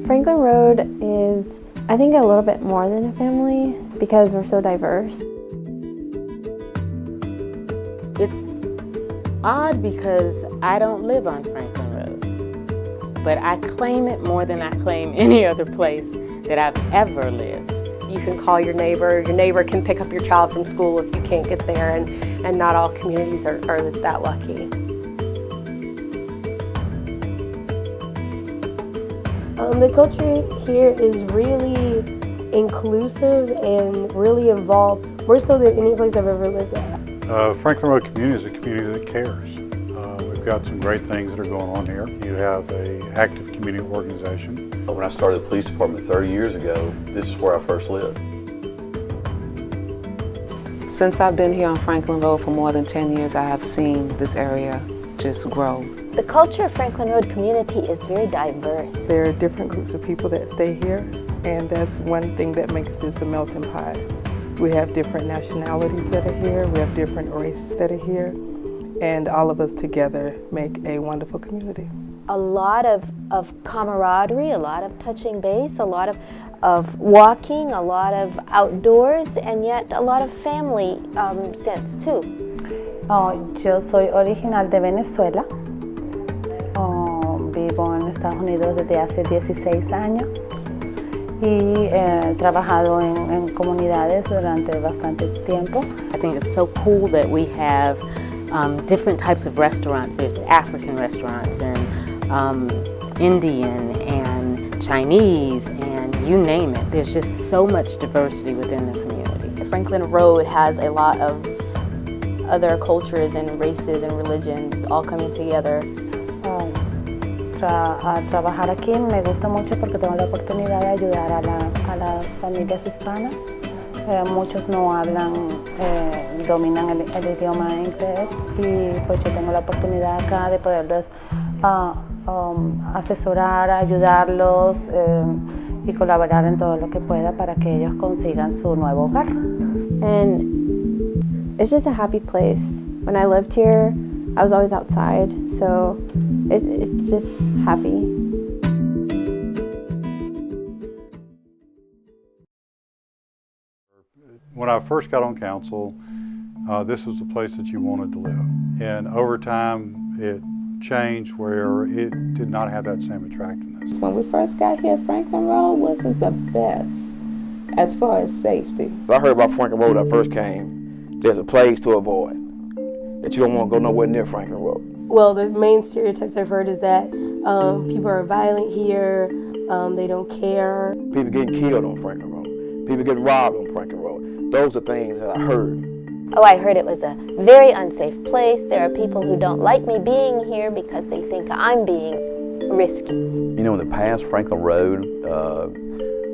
Franklin Road is, I think, a little bit more than a family because we're so diverse. It's odd because I don't live on Franklin Road, but I claim it more than I claim any other place that I've ever lived. You can call your neighbor can pick up your child from school if you can't get there, and not all communities are that lucky. The culture here is really inclusive and really involved, more so than any place I've ever lived at. Franklin Road community is a community that cares. We've got some great things that are going on here. You have an active community organization. When I started the police department 30 years ago, this is where I first lived. Since I've been here on Franklin Road for more than 10 years, I have seen this area just grow. The culture of Franklin Road community is very diverse. There are different groups of people that stay here, and that's one thing that makes this a melting pot. We have different nationalities that are here, we have different races that are here, and all of us together make a wonderful community. A lot of camaraderie, a lot of touching base, a lot of walking, a lot of outdoors, and yet a lot of family sense too. Yo soy original de Venezuela. Vivo en Estados Unidos desde hace 16 años y he trabajado en comunidades durante bastante tiempo. I think it's so cool that we have different types of restaurants. There's African restaurants and Indian and Chinese and you name it. There's just so much diversity within the community. Franklin Road has a lot of other cultures and races and religions all coming together. Trabajar aquí me gusta mucho porque tengo la oportunidad de ayudar a las familias hispanas. Muchos no hablan, dominan el idioma inglés y pues yo tengo la oportunidad acá de poderlos asesorar, ayudarlos y colaborar en todo lo que pueda para que ellos consigan su nuevo hogar. And it's just a happy place. When I lived here, I was always outside, so it's just happy. When I first got on council, this was the place that you wanted to live. And over time, it changed where it did not have that same attractiveness. When we first got here, Franklin Road wasn't the best as far as safety. I heard about Franklin Road when I first came. There's a place to avoid, that you don't want to go nowhere near Franklin Road. Well, the main stereotypes I've heard is that people are violent here, they don't care. People getting killed on Franklin Road. People getting robbed on Franklin Road. Those are things that I heard. Oh, I heard it was a very unsafe place. There are people who don't like me being here because they think I'm being risky. You know, in the past, Franklin Road,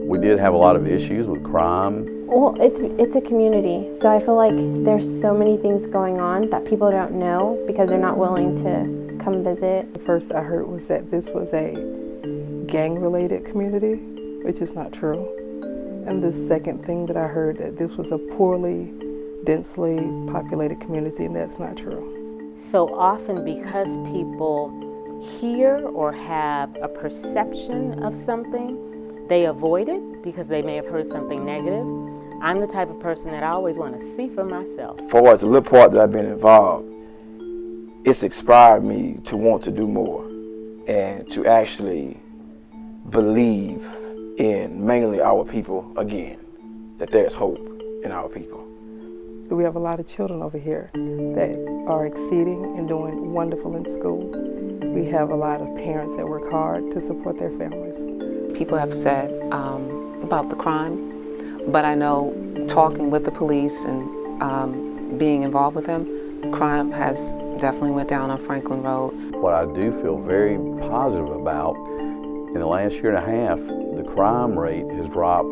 we did have a lot of issues with crime. Well, it's a community, so I feel like there's so many things going on that people don't know because they're not willing to come visit. The first I heard was that this was a gang-related community, which is not true. And the second thing that I heard, that this was a poorly, densely populated community, and that's not true. So often because people hear or have a perception of something, they avoid it because they may have heard something negative. I'm the type of person that I always want to see for myself. For as a little part that I've been involved, it's inspired me to want to do more and to actually believe in mainly our people again, that there's hope in our people. We have a lot of children over here that are exceeding and doing wonderful in school. We have a lot of parents that work hard to support their families. People have said about the crime, but I know talking with the police and being involved with them, crime has definitely went down on Franklin Road. What I do feel very positive about, in the last year and a half, the crime rate has dropped,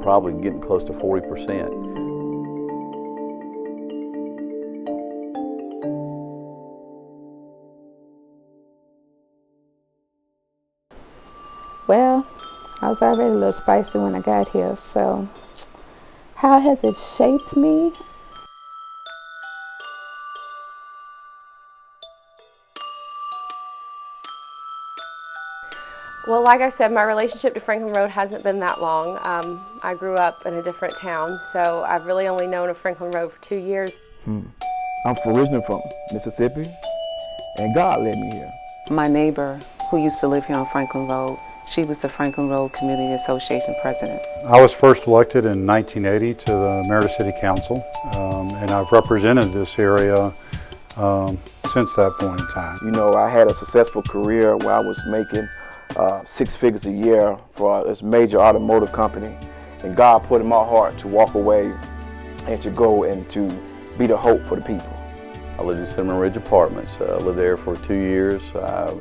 probably getting close to 40%. Well, I was already a little spicy when I got here, so how has it shaped me? Well, like I said, my relationship to Franklin Road hasn't been that long. I grew up in a different town, so I've really only known of Franklin Road for 2 years. I'm originally from Mississippi, and God led me here. My neighbor who used to live here on Franklin Road, she was the Franklin Road Community Association president. I was first elected in 1980 to the Meredith City Council, and I've represented this area since that point in time. You know, I had a successful career where I was making 6 figures a year for this major automotive company, and God put in my heart to walk away and to go and to be the hope for the people. I lived in Cinnamon Ridge Apartments. I lived there for 2 years. I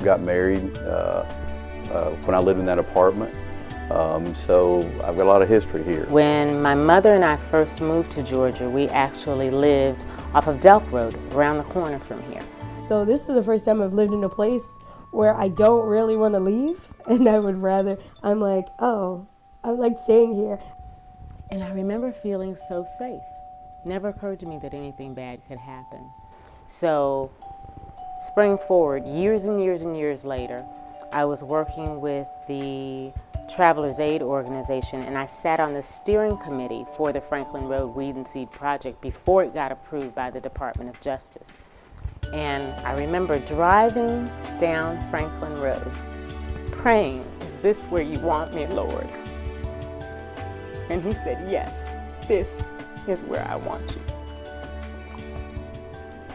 got married when I lived in that apartment, so I've got a lot of history here. When my mother and I first moved to Georgia, we actually lived off of Delk Road, around the corner from here. So this is the first time I've lived in a place where I don't really want to leave, and I'm like, oh, I like staying here. And I remember feeling so safe. Never occurred to me that anything bad could happen. So, spring forward, years and years and years later, I was working with the Travelers Aid Organization, and I sat on the steering committee for the Franklin Road Weed and Seed Project before it got approved by the Department of Justice. And I remember driving down Franklin Road, praying, "Is this where you want me, Lord?" And he said, "Yes, this is where I want you."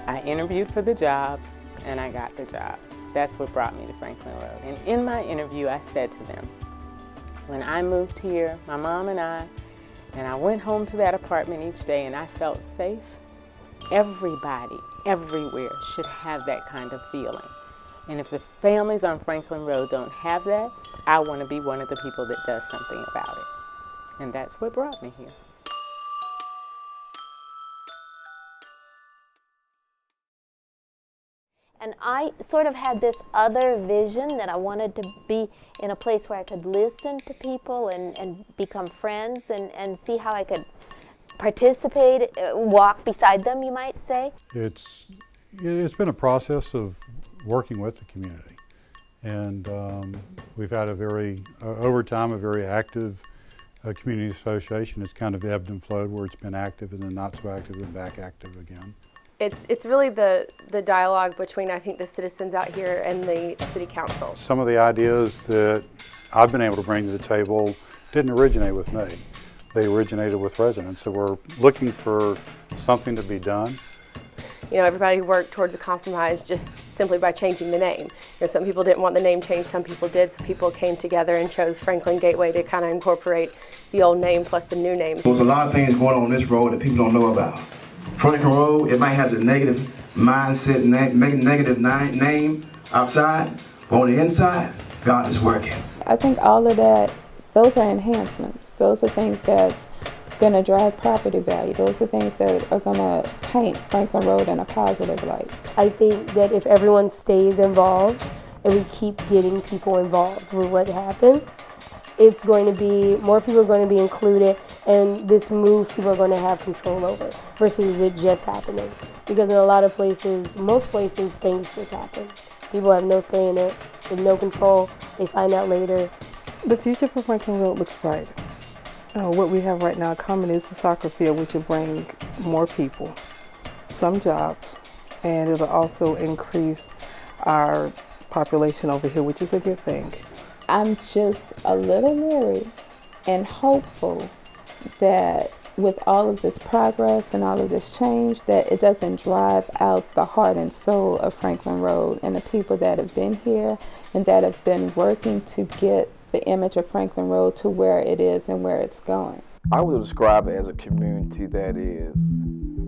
I interviewed for the job, and I got the job. That's what brought me to Franklin Road. And in my interview, I said to them, when I moved here, my mom and I went home to that apartment each day and I felt safe, everybody, everywhere should have that kind of feeling. And if the families on Franklin Road don't have that, I want to be one of the people that does something about it. And that's what brought me here. And I sort of had this other vision that I wanted to be in a place where I could listen to people and become friends and see how I could participate, walk beside them, you might say. It's been a process of working with the community. And we've had over time, a very active community association. It's kind of ebbed and flowed where it's been active and then not so active and back active again. It's really the dialogue between, I think, the citizens out here and the city council. Some of the ideas that I've been able to bring to the table didn't originate with me. They originated with residents. So we're looking for something to be done. You know, everybody worked towards a compromise just simply by changing the name. You know, some people didn't want the name changed, some people did, so people came together and chose Franklin Gateway to kind of incorporate the old name plus the new name. There's a lot of things going on this road that people don't know about. Franklin Road, it might have a negative mindset, negative name outside, but on the inside, God is working. I think all of that, those are enhancements. Those are things that's going to drive property value. Those are things that are going to paint Franklin Road in a positive light. I think that if everyone stays involved and we keep getting people involved with what happens, it's going to be, more people are going to be included, and this move people are going to have control over versus it just happening. Because in a lot of places, most places, things just happen. People have no say in it, there's no control, they find out later. The future for Franklin Road looks bright. What we have right now coming is the soccer field, which will bring more people, some jobs, and it'll also increase our population over here, which is a good thing. I'm just a little leery and hopeful that with all of this progress and all of this change, that it doesn't drive out the heart and soul of Franklin Road and the people that have been here and that have been working to get the image of Franklin Road to where it is and where it's going. I would describe it as a community that is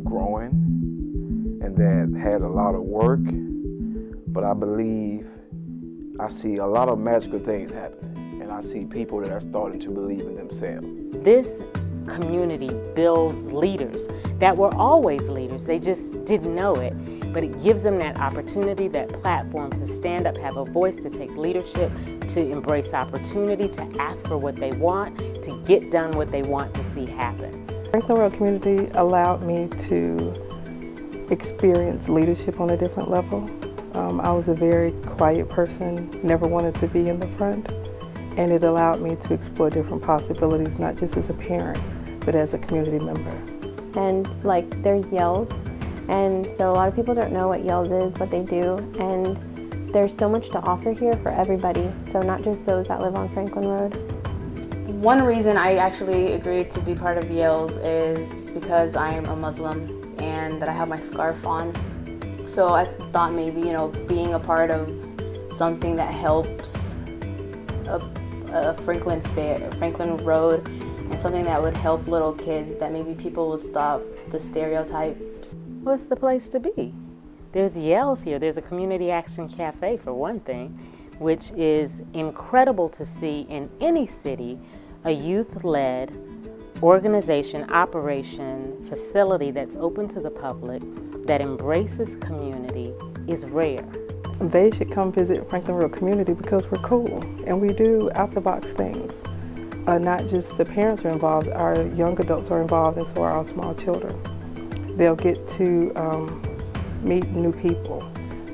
growing and that has a lot of work, but I believe I see a lot of magical things happening, and I see people that are starting to believe in themselves. This community builds leaders that were always leaders. They just didn't know it, but it gives them that opportunity, that platform to stand up, have a voice, to take leadership, to embrace opportunity, to ask for what they want, to get done what they want to see happen. Franklin Road community allowed me to experience leadership on a different level. I was a very quiet person, never wanted to be in the front, and it allowed me to explore different possibilities, not just as a parent, but as a community member. And like there's Yells, and so a lot of people don't know what Yells is, what they do, and there's so much to offer here for everybody, so not just those that live on Franklin Road. One reason I actually agreed to be part of Yells is because I am a Muslim and that I have my scarf on. So I thought maybe, being a part of something that helps Franklin Road, and something that would help little kids, that maybe people will stop the stereotypes. Well, it's the place to be. There's Yells here. There's a Community Action Cafe, for one thing, which is incredible to see in any city. A youth-led organization, operation, facility that's open to the public, that embraces community, is rare. They should come visit Franklin Road community because we're cool and we do out-the-box things. Not just the parents are involved, our young adults are involved, and so are our small children. They'll get to meet new people.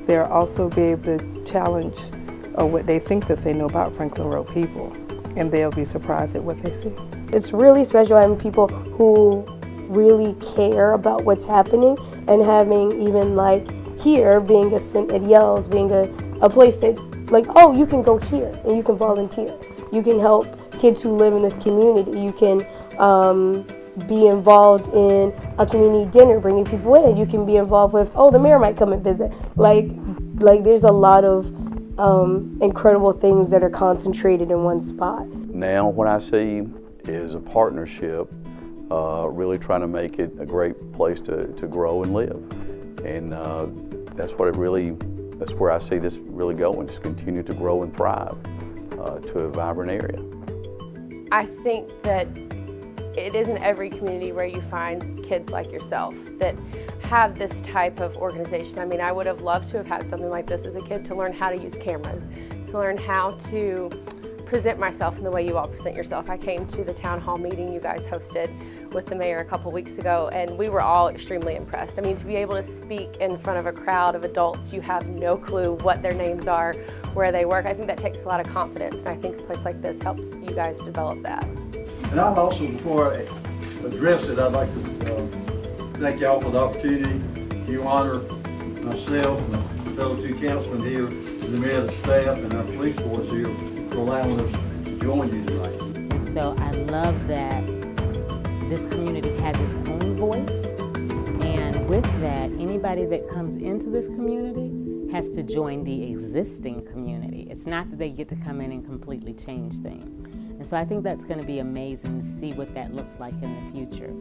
They'll also be able to challenge what they think that they know about Franklin Road people, and they'll be surprised at what they see. It's really special having people who really care about what's happening, and having even like here being a St. at Yells, being a place that like, oh, you can go here and you can volunteer. You can help kids who live in this community. You can be involved in a community dinner, bringing people in. You can be involved with, oh, the mayor might come and visit. Like there's a lot of incredible things that are concentrated in one spot. Now what I see is a partnership, really trying to make it a great place to grow and live. And that's where I see this really going, just continue to grow and thrive to a vibrant area. I think that it isn't every community where you find kids like yourself that have this type of organization. I mean, I would have loved to have had something like this as a kid, to learn how to use cameras, to learn how to present myself in the way you all present yourself. I came to the town hall meeting you guys hosted with the mayor a couple weeks ago, and we were all extremely impressed. I mean, to be able to speak in front of a crowd of adults, you have no clue what their names are, where they work. I think that takes a lot of confidence, and I think a place like this helps you guys develop that. And I'd also, before I address it, I'd like to thank y'all for the opportunity. You honor myself and the fellow two councilmen here, the mayor, the staff, and our police force here for allowing us to join you tonight. And so I love that this community has its own voice, and with that, anybody that comes into this community has to join the existing community. It's not that they get to come in and completely change things. And so I think that's going to be amazing to see what that looks like in the future.